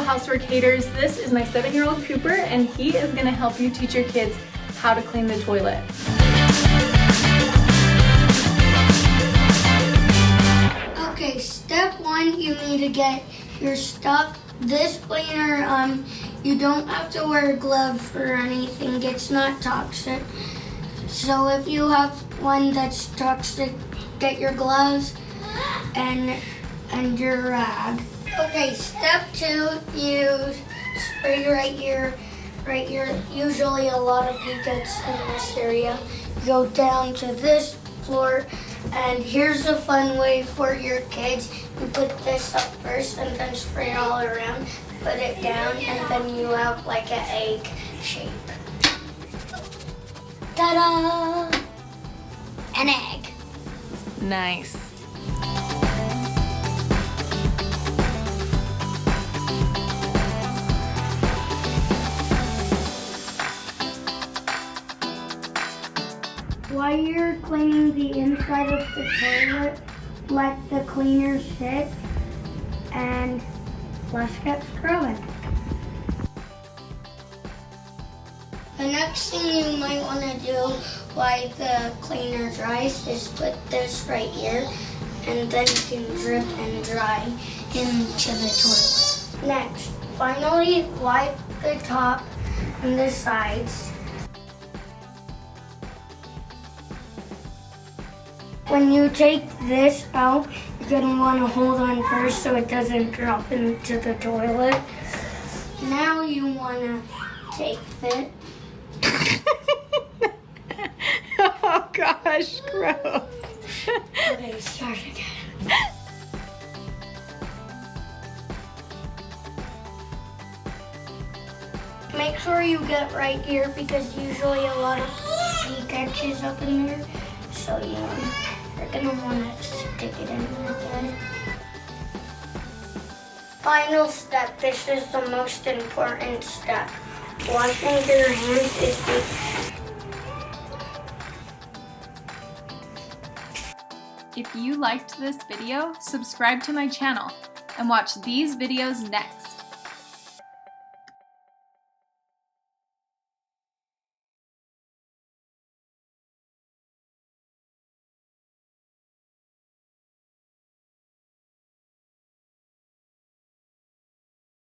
Housework Haters. This is my 7-year-old Cooper, and he is going to help you teach your kids how to clean the toilet. Okay, step 1, you need to get your stuff. This cleaner, you don't have to wear gloves or anything. It's not toxic. So if you have one that's toxic, get your gloves and your rag. Okay, step 2, you spray right here. Usually a lot of pee gets in this area. Go down to this floor, and here's a fun way for your kids. You put this up first and then spray it all around, put it down, and then you have like an egg shape. Ta-da! An egg. Nice. While you're cleaning the inside of the toilet, let the cleaner sit and let's get scrubbing. The next thing you might want to do while the cleaner dries is put this right here, and then you can drip and dry into the toilet. Next, finally wipe the top and the sides. When you take this out, you're going to want to hold on first so it doesn't drop into the toilet. Now you want to take it. Oh gosh, gross. Okay, start again. Make sure you get right here because usually a lot of pee catches up in there. So you're gonna want to stick it in again. Final step, this is the most important step. Washing your hands is the... If you liked this video, subscribe to my channel and watch these videos next.